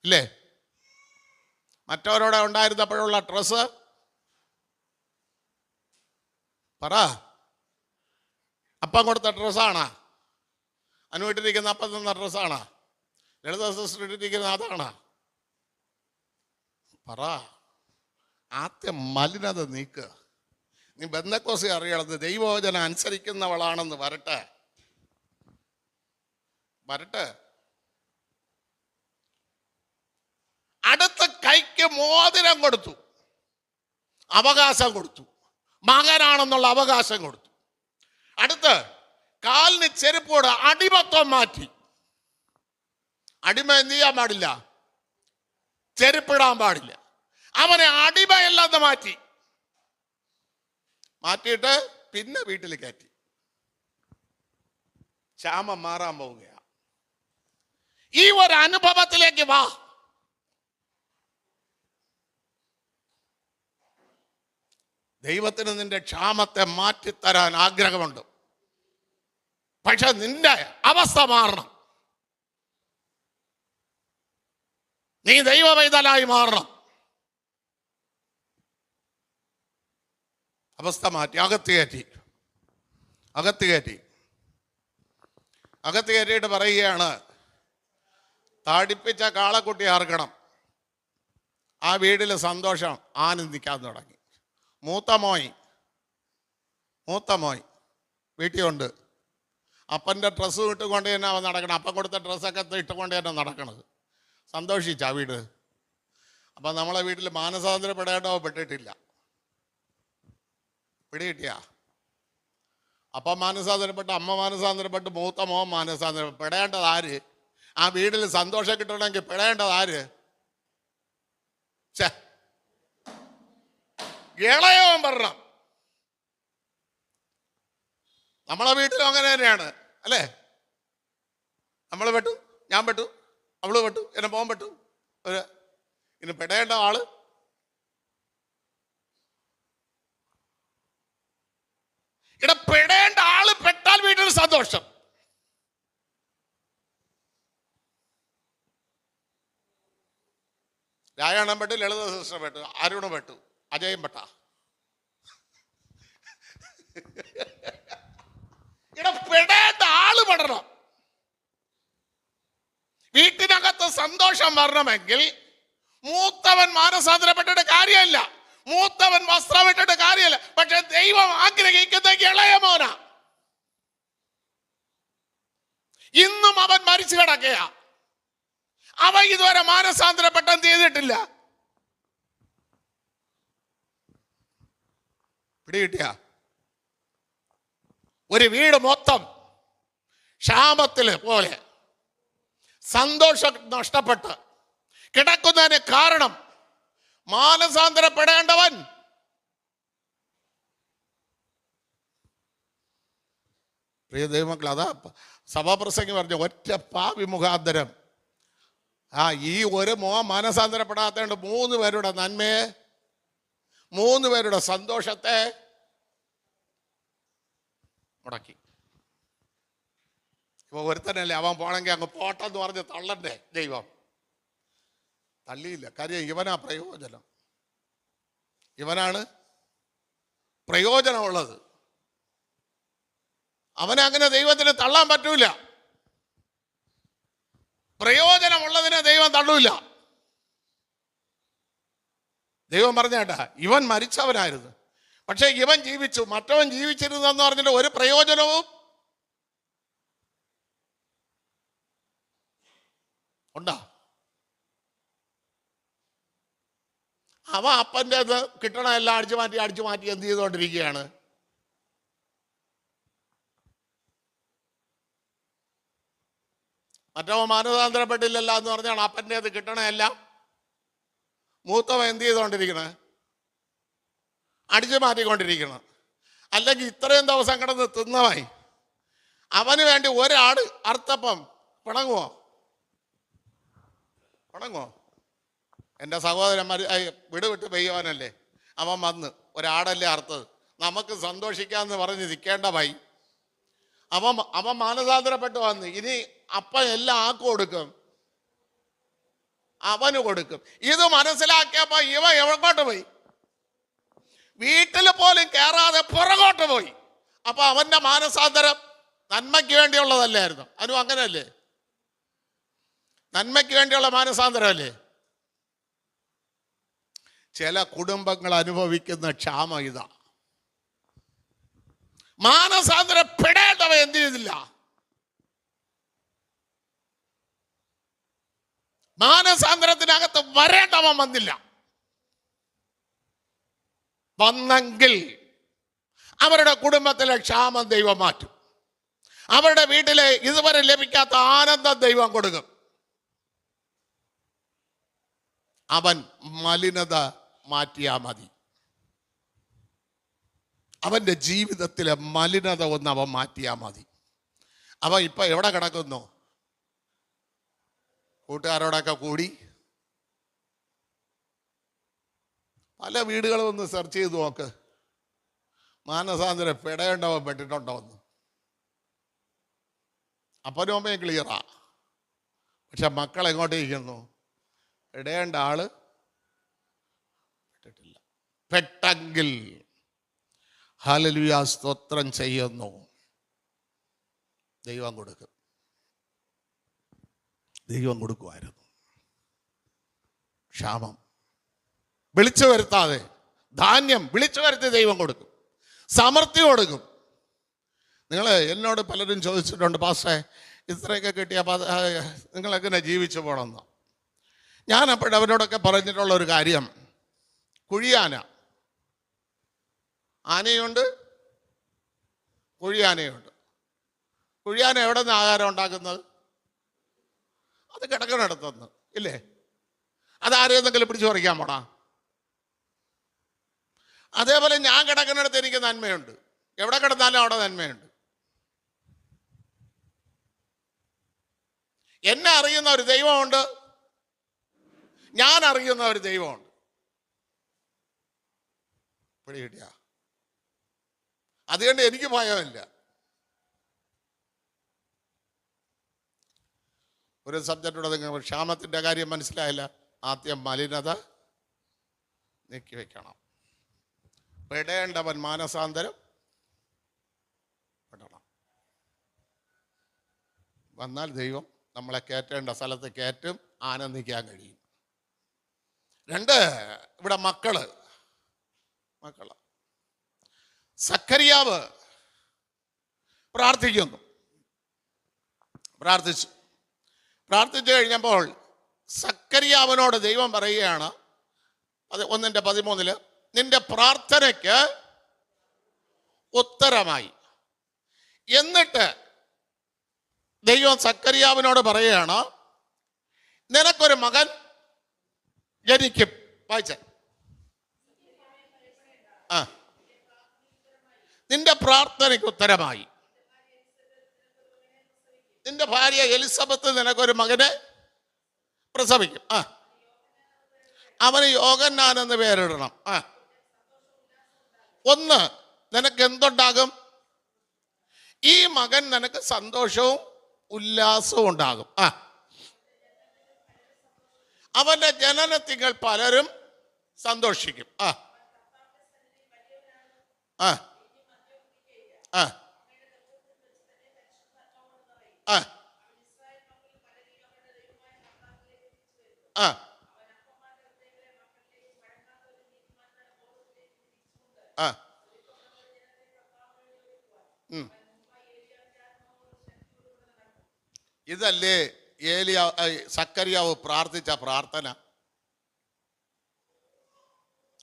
ഇല്ലേ? മറ്റവരോടെ ഉണ്ടായിരുന്നപ്പോഴുള്ള ഡ്രസ്സ് പറ, അപ്പം കൊടുത്ത ഡ്രസ്സാണ്? അനുവിട്ടിരിക്കുന്ന അപ്പം തന്ന ഡ്രസ്സാണ്? ലളിത സിസ്റ്റർ ഇട്ടിരിക്കുന്ന അതാണ്? പറ. ആദ്യം മലിനത നീക്കുക. നീ ബന്ധക്കോസി അറിയണത് ദൈവവചനം അനുസരിക്കുന്നവളാണെന്ന് വരട്ടെ. അടുത്ത കൈക്ക് മോതിരം കൊടുത്തു, അവകാശം കൊടുത്തു, മകനാണെന്നുള്ള അവകാശം കൊടുത്തു. അടുത്ത് കാലിന് ചെരുപ്പോട് അടിമത്വം മാറ്റി. അടിമ എന്ത് ചെയ്യാൻ പാടില്ല? ചെരുപ്പിടാൻ പാടില്ല. അവനെ അടിമയല്ലെന്ന് മാറ്റിയിട്ട് പിന്നെ വീട്ടിൽ കയറ്റി. ക്ഷാമം മാറാൻ പോവുകയാണ്. ഈ ഒരു അനുഭവത്തിലേക്ക് വാ. ദൈവത്തിന് നിന്റെ ക്ഷാമത്തെ മാറ്റിത്തരാൻ ആഗ്രഹമുണ്ട്. പക്ഷെ നിന്റെ അവസ്ഥ മാറണം. നീ ദൈവവൈതലായി മാറണം. അവസ്ഥ മാറ്റി അകത്ത് കയറ്റിയിട്ട് പറയുകയാണ്, താടിപ്പിച്ച കാളക്കുട്ടി ആർക്കണം. ആ വീട്ടിൽ സന്തോഷം ആനന്ദിക്കാൻ തുടങ്ങി. മൂത്ത മോയ് വീട്ടിലുണ്ട്. അപ്പൻ്റെ ഡ്രസ്സ് ഇട്ടുകൊണ്ട് തന്നെ അവൻ നടക്കണം. അപ്പം കൊടുത്ത ഡ്രസ്സൊക്കെ ഇട്ടുകൊണ്ട് തന്നെ നടക്കണത്. സന്തോഷിച്ചാ വീട്? അപ്പം നമ്മളെ വീട്ടിൽ മാനസാന്തരപ്പെടേണ്ടോ പെട്ടിട്ടില്ല. പിടികിട്ടിയാ? അപ്പം മാനസാന്തരപ്പെട്ട്, അമ്മ മാനസാന്തരപ്പെട്ട്, മൂത്ത മോൻ മാനസാന്തരപ്പെടേണ്ടത് ആര്? ആ വീട്ടിൽ സന്തോഷം കിട്ടണമെങ്കിൽ പെടേണ്ടത് ആര്? ഇളയവൻ പറയണം. നമ്മളെ വീട്ടിലും അങ്ങനെ തന്നെയാണ് അല്ലേ? നമ്മൾ പെട്ടു, ഞാൻ പെട്ടു, അവള് പെട്ടു, എന്നെ മോൻ പെട്ടു. ഇനി പെടേണ്ട ആള് പെടേണ്ട ആള് പെട്ടാൽ വീട്ടിൽ സന്തോഷം. രായണം പെട്ടു, ലളിത സിസ്റ്റർ പെട്ടു, അരുണ് പെട്ടു, അജയം പെട്ട. പെടേണ്ട ആള് പെടണം. വീട്ടിനകത്ത് സന്തോഷം വരണമെങ്കിൽ മൂത്തവൻ മാനസാന്തരപ്പെട്ടിട്ട് കാര്യമില്ല, മൂത്തവൻ വസ്ത്രം ഇട്ടിട്ട് കാര്യമില്ല. പക്ഷെ ദൈവം ആഗ്രഹിക്കുന്ന ഇളയ മോന. ഇന്നും അവൻ മരിച്ചു കിടക്കുക. അവൻ ഇതുവരെ മാനസാന്തരപ്പെട്ടം ചെയ്തിട്ടില്ല. പിടികിട്ടിയ? ഒരു വീട് മൊത്തം ക്ഷാമത്തില് പോലെ സന്തോഷം നഷ്ടപ്പെട്ട് കിടക്കുന്നതിന് കാരണം മാനസാന്തരപ്പെടേണ്ടവൻ പ്രിയ ദൈവമക്കൾ, അതാ സഭാപ്രസംഗി പറഞ്ഞു, ഒറ്റ പാപി മുഖാന്തരം ഈ ഒരു മാനസാന്തരപ്പെടാത്തതുകൊണ്ട് 3 പേരുടെ നന്മയെ, 3 പേരുടെ സന്തോഷത്തെ മുടക്കി. ഇപ്പോൾ ഒരുത്തനല്ലേ അവൻ പോണെങ്കിൽ അങ്ങ് പോട്ടെന്ന് പറഞ്ഞ് തള്ളണ്ടേ ദൈവം? തള്ളിയില്ല. കാര്യം ഇവനാ പ്രയോജനം, ഇവനാണ് പ്രയോജനമുള്ളത്. അവനെ അങ്ങനെ ദൈവത്തിന് തള്ളാൻ പറ്റൂല. പ്രയോജനമുള്ളതിനെ ദൈവം തള്ളൂല. ദൈവം പറഞ്ഞേട്ടാ, ഇവൻ മരിച്ചവനായിരുന്നു, പക്ഷെ ഇവൻ ജീവിച്ചു, മറ്റവൻ ജീവിച്ചിരുന്നെന്ന് പറഞ്ഞിട്ട് ഒരു പ്രയോജനവും ഉണ്ടാ? അവ അപ്പൻ്റെ കിട്ടണ എല്ലാം അടിച്ചു മാറ്റി എന്ത് ചെയ്തുകൊണ്ടിരിക്കുകയാണ്? മറ്റവ മാനസാന്തരപ്പെട്ടില്ലല്ല എന്ന് പറഞ്ഞാണ് അപ്പൻ്റെ അത് കിട്ടണതെല്ലാം മൂത്തവ എന്ത് ചെയ്തുകൊണ്ടിരിക്കണേ? അടിച്ചു മാറ്റിക്കൊണ്ടിരിക്കണം. അല്ലെങ്കിൽ ഇത്രയും ദിവസം കിടന്ന് തിന്നവായി അവന് വേണ്ടി ഒരാട് അർത്ഥപ്പം പിണങ്ങുമോ? എൻ്റെ സഹോദരന്മാർ വീട് വിട്ട് പെയ്യവനല്ലേ, അവൻ വന്ന് ഒരാടല്ലേ അർത്ഥത്, നമുക്ക് സന്തോഷിക്കാമെന്ന് പറഞ്ഞ് നിൽക്കേണ്ട ഭായി. അവൻ മാനസാന്തരപ്പെട്ട് വന്ന് ഇനി അപ്പൻ എല്ലാം ആക്ക് കൊടുക്കും, അവന് കൊടുക്കും. ഇത് മനസ്സിലാക്കിയപ്പോ ഇവ എവിടോട്ട് പോയി? വീട്ടിൽ പോലും കയറാതെ പുറകോട്ട് പോയി. അപ്പൊ അവന്റെ മാനസാന്തരം നന്മയ്ക്ക് വേണ്ടിയുള്ളതല്ലായിരുന്നു. അനു അങ്ങനല്ലേ? നന്മയ്ക്ക് വേണ്ടിയുള്ള മാനസാന്തരമല്ലേ? ചില കുടുംബങ്ങൾ അനുഭവിക്കുന്ന ക്ഷാമം ഇതാ. മാനസാന്തരപ്പെടേണ്ടവ എന്ത് ചെയ്തില്ല? മാനസാന്തരത്തിനകത്ത് വരേണ്ടവൻ വന്നില്ല. വന്നെങ്കിൽ അവരുടെ കുടുംബത്തിലെ ക്ഷാമം ദൈവം മാറ്റും. അവരുടെ വീട്ടിലെ ഇതുവരെ ലഭിക്കാത്ത ആനന്ദം ദൈവം കൊടുക്കും. അവൻ മലിനത മാറ്റിയാ മതി. അവൻ്റെ ജീവിതത്തിലെ മലിനത ഒന്ന് അവൻ മാറ്റിയാൽ മതി. അവൻ ഇപ്പം എവിടെ കിടക്കുന്നു? കൂട്ടുകാരോടൊക്കെ കൂടി പല വീടുകളും ഒന്ന് സെർച്ച് ചെയ്ത് നോക്ക്, മാനസാന്തരം പെടേണ്ടവൻ പെട്ടിട്ടുണ്ടോ എന്ന്. അപ്പനും അമ്മയും ക്ലിയറാ, പക്ഷെ മക്കൾ എങ്ങോട്ടേക്കുന്നു? ഇടേണ്ട ആള് പെട്ടിട്ടില്ല. പെട്ടെങ്കിൽ ഹല്ലേലൂയ സ്തോത്രം ചെയ്യുന്നു, ദൈവം കൊടുക്കും. ദൈവം കൊടുക്കുമായിരുന്നു. ക്ഷാമം വിളിച്ചു വരുത്താതെ, ധാന്യം വിളിച്ചു വരുത്തി ദൈവം കൊടുക്കും, സമൃദ്ധി കൊടുക്കും. നിങ്ങൾ എന്നോട് പലരും ചോദിച്ചിട്ടുണ്ട്, പാസ്റ്റേ ഇത്രയൊക്കെ കിട്ടിയപ്പോൾ നിങ്ങളെങ്ങനെ ജീവിച്ചു പോകണമെന്ന്. ഞാൻ അവരോടൊക്കെ പറഞ്ഞിട്ടുള്ള ഒരു കാര്യം, കുഴിയാന, ആനയുണ്ട്, കുഴിയാനയുണ്ട്. കുഴിയാന എവിടെ നിന്ന് ആഹാരം ഉണ്ടാക്കുന്നത്? അത് കിടക്കണിടത്തുനിന്ന്, ഇല്ലേ? അതാരെയെന്തെങ്കിലും പിടിച്ചു പറിക്കാൻ പോണാ? അതേപോലെ ഞാൻ കിടക്കുന്നിടത്ത് എനിക്ക് നന്മയുണ്ട്, എവിടെ കിടന്നാലും അവിടെ നന്മയുണ്ട്. എന്നെ അറിയുന്ന ഒരു ദൈവമുണ്ട്, ഞാൻ അറിയുന്ന ഒരു ദൈവമുണ്ട്. പിടി കിട്ടിയ അതുകൊണ്ട് എനിക്ക് ഭയമില്ല. ഒരു സബ്ജക്റ്റോടെ നിങ്ങൾ ക്ഷാമത്തിൻ്റെ കാര്യം മനസ്സിലായില്ല. ആദ്യം മലിനത നീക്കി വയ്ക്കണം. പെടേണ്ടവൻ മാനസാന്തരം പെടണം. വന്നാൽ ദൈവം നമ്മളെ കയറ്റേണ്ട സ്ഥലത്ത് കയറ്റും, ആനന്ദിക്കാൻ കഴിയും. രണ്ട്, ഇവിടെ മക്കള് സഖരിയാവ് പ്രാർത്ഥിച്ചു കഴിഞ്ഞപ്പോൾ സഖരിയാവിനോട് ദൈവം പറയുകയാണ്, അത് 1:13, നിന്റെ പ്രാർത്ഥനയ്ക്ക് ഉത്തരമായി. എന്നിട്ട് ദൈവം സഖരിയാവിനോട് പറയുകയാണ്, നിനക്കൊരു മകൻ ജനിക്കും. വായിച്ച നിന്റെ പ്രാർത്ഥനയ്ക്ക് ഉത്തരമായി. നിന്റെ ഭാര്യ എലിസബത്ത് നിനക്കൊരു മകനെ പ്രസവിക്കും. അവന് യോഹന്നാൻ എന്ന് പേരിടണം. ഒന്ന്, നിനക്ക് എന്തുണ്ടാകും? ഈ മകൻ നിനക്ക് സന്തോഷവും ഉല്ലാസവും ഉണ്ടാകും. അവന്റെ ജനനത്തിങ്കൾ പലരും സന്തോഷിക്കും. ആ ആ ആ ആ ആ ആ ഇതല്ലേ സക്കറിയാവ് പ്രാർത്ഥിച്ച പ്രാർത്ഥന?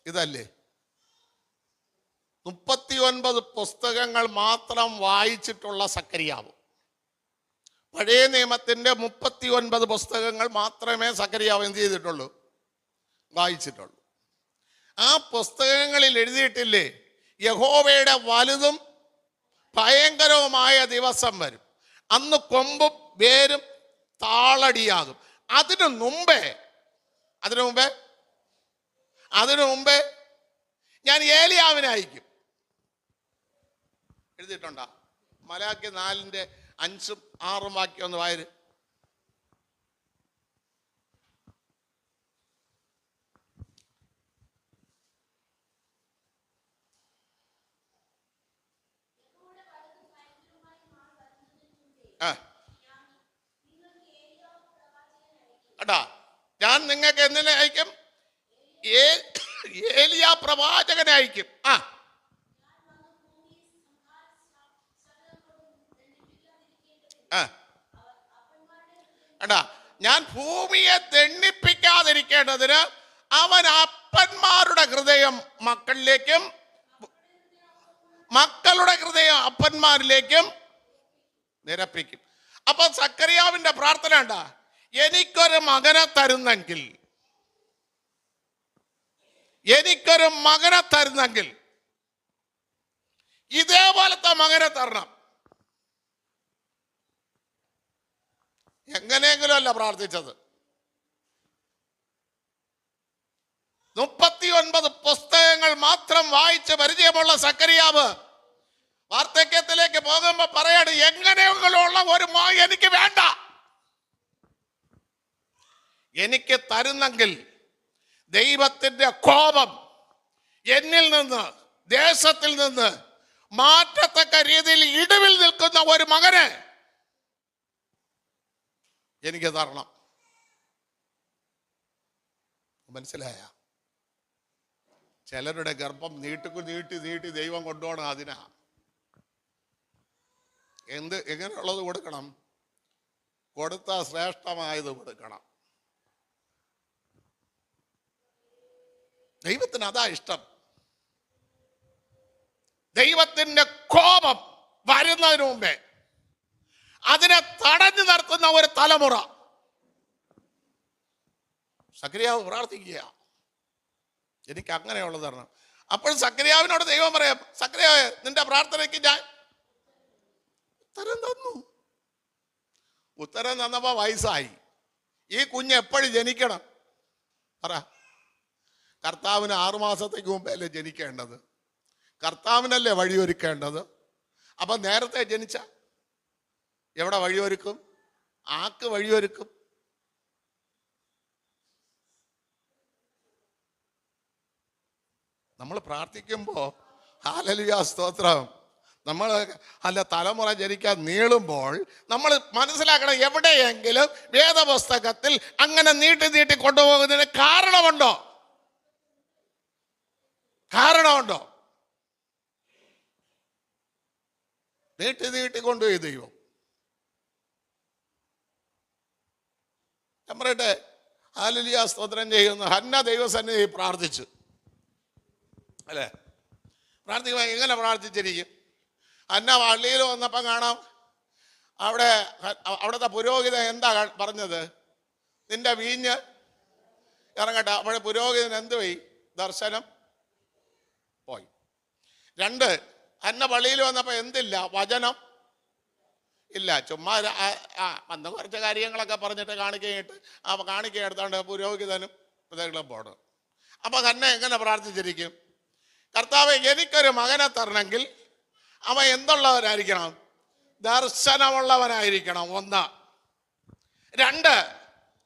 ഇതല്ലേ? 39 പുസ്തകങ്ങൾ മാത്രം വായിച്ചിട്ടുള്ള സക്കറിയാവ്. പഴയ നിയമത്തിന്റെ 39 പുസ്തകങ്ങൾ മാത്രമേ സക്കറിയാവ് എന്ത് ചെയ്തിട്ടുള്ളൂ? വായിച്ചിട്ടുള്ളൂ. ആ പുസ്തകങ്ങളിൽ എഴുതിയിട്ടില്ലേ, യഹോവയുടെ വലുതും ഭയങ്കരവുമായ ദിവസം വരും, അന്ന് കൊമ്പും വേരും താളടിയാകും. അതിനു മുമ്പേ ഞാൻ ഏലിയാവിനെ അയക്കും. എഴുതിയിട്ടുണ്ടോ? മലാക്കി 4:5-6 വാക്യം ഒന്ന് വായര്. കേട്ടാ, ഞാൻ നിങ്ങൾക്ക് എന്തിനെ അയക്കും? ഏലിയാ പ്രവാചകനെ അയക്കും. കേട്ടാ, ഞാൻ ഭൂമിയെ ദണ്ഡിപ്പിക്കാതിരിക്കേണ്ടതിന് അവൻ അപ്പന്മാരുടെ ഹൃദയം മക്കളിലേക്കും മക്കളുടെ ഹൃദയം അപ്പന്മാരിലേക്കും നിരപ്പിക്കും. അപ്പൊ സക്കറിയാവിന്റെ പ്രാർത്ഥന ഉണ്ടാ, എനിക്കൊരു മകനെ തരുന്നെങ്കിൽ ഇതേപോലത്തെ മകനെ തരണം. എങ്ങനെയെങ്കിലും അല്ല പ്രാർത്ഥിച്ചത്. 39 പുസ്തകങ്ങൾ മാത്രം വായിച്ച് പരിചയമുള്ള സക്കറിയാവ് വാർദ്ധക്യത്തിലേക്ക് പോകുമ്പോ പറയാണ്, എങ്ങനെയെങ്കിലും ഉള്ള ഒരു മോൻ എനിക്ക് വേണ്ട. എനിക്ക് തരുന്നെങ്കിൽ ദൈവത്തിന്റെ കോപം എന്നിൽ നിന്ന്, ദേശത്തിൽ നിന്ന് മാറ്റത്തക്ക രീതിയിൽ ഇടിവിൽ നിൽക്കുന്ന ഒരു മകനെ എനിക്ക് തരണം. മനസ്സിലായ? ചിലരുടെ ഗർഭം നീട്ടി ദൈവം കൊണ്ടുപോകണം. അതിനാ എങ്ങനെയുള്ളത് കൊടുക്കണം? കൊടുത്ത ശ്രേഷ്ഠമായത് കൊടുക്കണം. ദൈവത്തിന് അതാ ഇഷ്ടം. ദൈവത്തിന്റെ കോപം വരുന്നതിന് മുമ്പേ അതിനെ തടഞ്ഞു നിർത്തുന്ന ഒരു തലമുറ. സക്കറിയാവ് പ്രാർത്ഥിക്കുക, എനിക്ക് അങ്ങനെയുള്ളത് തരണം. അപ്പോൾ സക്കറിയാവിനോട് ദൈവം പറയാം, സക്കറിയാവേ, നിന്റെ പ്രാർത്ഥനയ്ക്ക് ഞാൻ ഉത്തരം തന്നു. ഉത്തരം തന്നപ്പോ വയസ്സായി. ഈ കുഞ്ഞ് എപ്പോഴും ജനിക്കണം? പറ. കർത്താവിന് 6 മാസത്തേക്ക് മുമ്പേ അല്ലേ ജനിക്കേണ്ടത്? കർത്താവിനല്ലേ വഴിയൊരുക്കേണ്ടത്? അപ്പൊ നേരത്തെ ജനിച്ച എവിടെ വഴിയൊരുക്കും? ആക്ക് വഴിയൊരുക്കും? നമ്മൾ പ്രാർത്ഥിക്കുമ്പോൾ ഹല്ലേലൂയ സ്തോത്രം, നമ്മൾ തലമുറ ജനിക്കാൻ നീളുമ്പോൾ നമ്മൾ മനസ്സിലാക്കണം, എവിടെയെങ്കിലും വേദപുസ്തകത്തിൽ അങ്ങനെ നീട്ടി കൊണ്ടുപോകുന്നതിന് കാരണമുണ്ടോ? നീട്ടി കൊണ്ടുപോയി ദൈവം. ഞാൻ പറയട്ടെ, ഹല്ലേലൂയ സ്തോത്രം ചെയ്യുന്നു. ഹന്ന ദൈവസന്നിധി പ്രാർത്ഥിച്ചു അല്ലേ? പ്രാർത്ഥിക്കുമ്പോൾ എങ്ങനെ പ്രാർത്ഥിച്ചിരിക്കും? ഹന്ന പള്ളിയിൽ വന്നപ്പം കാണാം, അവിടുത്തെ പുരോഹിതൻ എന്താ പറഞ്ഞത്? നിന്റെ വീഞ്ഞ് ഇറങ്ങട്ടെ. അവിടെ പുരോഹിതൻ എന്ത് പോയി? ദർശനം പോയി. 2, ഹന്ന പള്ളിയിൽ വന്നപ്പോൾ എന്തില്ല? വചനം ഇല്ല. ചുമ്മാ വന്ന കുറച്ച് കാര്യങ്ങളൊക്കെ പറഞ്ഞിട്ട് കാണിക്ക എടുത്തോണ്ട് പുരോഹിതനും ഇതെല്ലാം പോടും. അപ്പൊ ഹന്ന എങ്ങനെ പ്രാർത്ഥിച്ചിരിക്കും? കർത്താവേ, എനിക്കൊരു മകനെ തരണമെങ്കിൽ അവൻ എന്തുള്ളവരായിരിക്കണം? ദർശനമുള്ളവനായിരിക്കണം. 1. 2,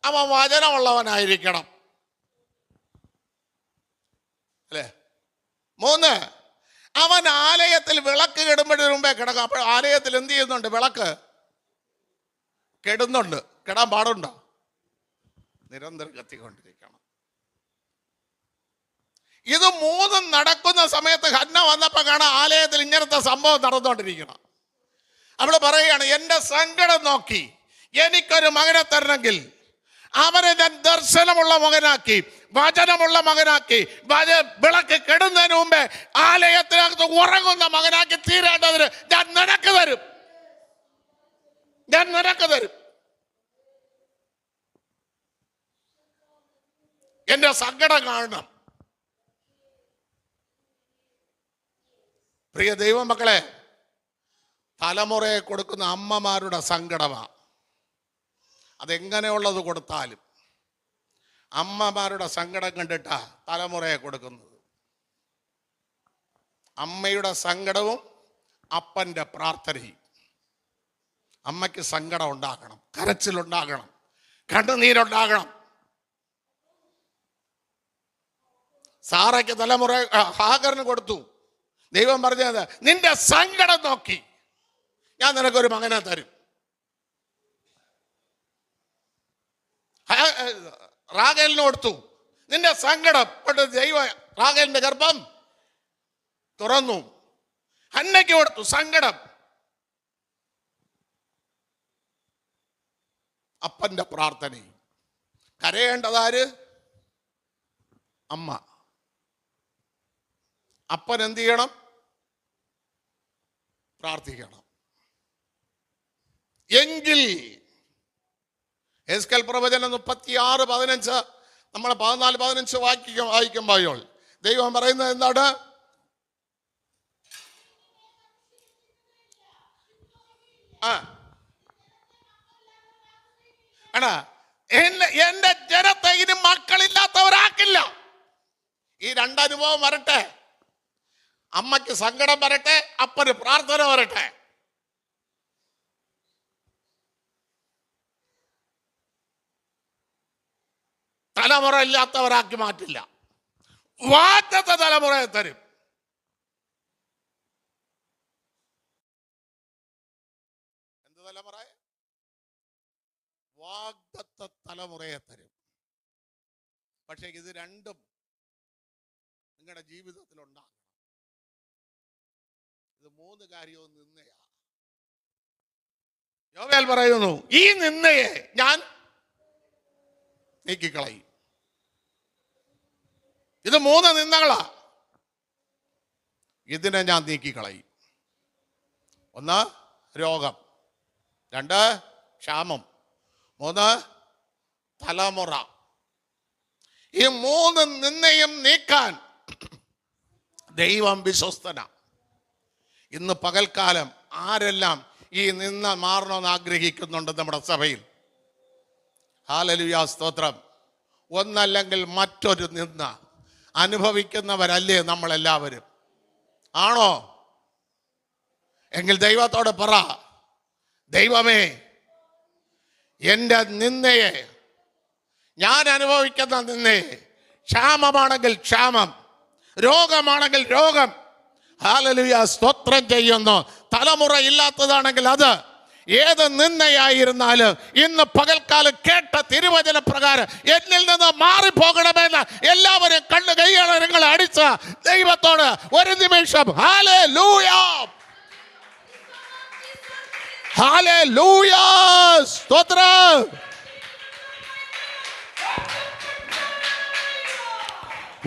അവൻ വചനമുള്ളവനായിരിക്കണം. അല്ലേ? 3, അവൻ ആലയത്തിൽ വിളക്ക് കെടുമ്പോഴേ മുമ്പേ കിടക്കാം. അപ്പോൾ ആലയത്തിൽ എന്ത് ചെയ്യുന്നുണ്ട്? വിളക്ക് കെടുന്നുണ്ട്. കെടാൻ പാടുണ്ടോ? നിരന്തരം കത്തിക്കൊണ്ടിരിക്കണം. ഇത് 3 നടക്കുന്ന സമയത്ത് ഹന്ന വന്നപ്പോൾ കാണാം ആലയത്തിൽ ഇങ്ങനത്തെ സംഭവം നടന്നുകൊണ്ടിരിക്കണം. അവൾ പറയുകയാണ്, എൻ്റെ സങ്കടം നോക്കി എനിക്കൊരു മകനെ തരണമെങ്കിൽ അവനെ ഞാൻ ദർശനമുള്ള മകനാക്കി, വചനമുള്ള മകനാക്കി, വിളക്ക് കെടുന്നതിന് മുമ്പേ ആലയത്തിനകത്ത് ഉറങ്ങുന്ന മകനാക്കി തീരേണ്ടതിന് ഞാൻ നിനക്ക് തരും. എന്റെ സങ്കടം കാണണം. പ്രിയ ദൈവമക്കളെ, തലമുറയെ കൊടുക്കുന്ന അമ്മമാരുടെ സങ്കടമാണ്. അതെങ്ങനെയുള്ളത് കൊടുത്താലും അമ്മമാരുടെ സങ്കടം കണ്ടിട്ടാ തലമുറയെ കൊടുക്കുന്നത്. അമ്മയുടെ സങ്കടവും അപ്പൻ്റെ പ്രാർത്ഥനയും. അമ്മയ്ക്ക് സങ്കടം ഉണ്ടാകണം, കരച്ചിലുണ്ടാകണം, കണ്ണുനീരുണ്ടാകണം. സാറയ്ക്ക് തലമുറ ഹാഗറിന് കൊടുത്തു. ദൈവം പറഞ്ഞത്, നിന്റെ സങ്കടം നോക്കി ഞാൻ നിനക്കൊരു മകനെ തരും. റാഗേലിന് കൊടുത്തു. നിന്റെ സങ്കടം കൊണ്ട് ദൈവം റാഗേലിന്റെ ഗർഭം തുറന്നു. ഹന്നയ്ക്ക് കൊടുത്തു സങ്കടം. അപ്പന്റെ പ്രാർത്ഥനയും. കരയേണ്ടതാര്? അമ്മ. അപ്പൻ എന്ത് ചെയ്യണം? പ്രാർത്ഥിക്കണം. എങ്കിൽ എസ്കേൽ പ്രവചനം 36:15 നമ്മൾ 14-15 വായിക്കുമ്പോൾ ദൈവം പറയുന്നത് എന്താണ്? എന്റെ ജനത്തെ ഇനി മക്കളില്ലാത്തവരാക്കില്ല. ഈ 2 അനുഭവം വരട്ടെ. അമ്മയ്ക്ക് സങ്കടം വരട്ടെ, അപ്പന് പ്രാർത്ഥന വരട്ടെ. തലമുറ ഇല്ലാത്തവരാക്കി മാറ്റില്ല. വാഗ്ദത്ത തലമുറയെ തരും. എന്ത് തലമുറ? വാഗ്ദത്ത തലമുറയെ തരും. പക്ഷെ ഇത് രണ്ടും നിങ്ങളുടെ ജീവിതത്തിൽ ഉണ്ടാകണം. ഇത് 3 കാര്യവും നിന്നയാ. യോവേൽ പറയുന്നു, ഈ നിന്നയെ ഞാൻ നീക്കിക്കളയും. ഇത് 3 നിന്ദകളാ. ഇതിനെ ഞാൻ നീക്കിക്കളയും. 1 രോഗം, 2 ക്ഷാമം, 3 തലമുറ. ഈ 3 നിന്നയും നീക്കാൻ ദൈവം വിശ്വസ്തന. ഇന്ന് പകൽക്കാലം ആരെല്ലാം ഈ നിന്ന മാറണമെന്ന് ആഗ്രഹിക്കുന്നുണ്ട് നമ്മുടെ സഭയിൽ? ഹല്ലേലൂയ, സ്തോത്രം. ഒന്നല്ലെങ്കിൽ മറ്റൊരു നിന്ന അനുഭവിക്കുന്നവരല്ലേ നമ്മളെല്ലാവരും? ആണോ? എങ്കിൽ ദൈവത്തോട് പറ, ദൈവമേ, എൻ്റെ നിന്നയെ, ഞാൻ അനുഭവിക്കുന്ന നിന്നയെ, ക്ഷാമമാണെങ്കിൽ ക്ഷാമം, രോഗമാണെങ്കിൽ രോഗം, ഹല്ലേലൂയ, സ്തോത്രം ചെയ്യുന്നു. തലമുറ ഇല്ലാത്തതാണെങ്കിൽ അത് ഏത് നിന്നയായിരുന്നാലും ഇന്ന് പകൽക്കാലം കേട്ട തിരുവചന പ്രകാരം എന്നിൽ നിന്ന് മാറിപ്പോകണമെന്ന് എല്ലാവരും കൈകളങ്ങൾ അടിച്ച ദൈവത്തോട് ഒരു നിമിഷം ഹല്ലേലൂയ, ഹല്ലേലൂയ, സ്തോത്രം.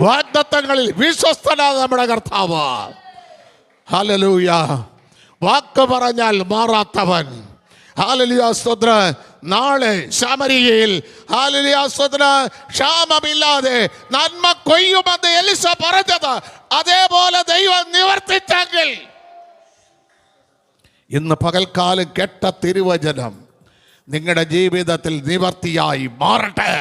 വാഗ്ദത്തങ്ങളിൽ വിശ്വസ്തനായ നമ്മുടെ കർത്താവ്. ഹല്ലേലൂയ. വാക്ക് പറഞ്ഞാൽ മാറാത്തവൻ. ഹല്ലേലൂയ, സ്തോത്രം. നാളെ ശമരിയയിൽ ഹല്ലേലൂയ, സ്തോത്രം, ക്ഷാമമില്ലാതെ നന്മ കൊയ്യുമെന്ന് എലിസ പറഞ്ഞത് അതേപോലെ ദൈവം നിവർത്തിച്ചെങ്കിൽ ഇന്ന് പകൽക്കാലം കേട്ട തിരുവചനം നിങ്ങളുടെ ജീവിതത്തിൽ നിവർത്തിയായി മാറട്ടെ.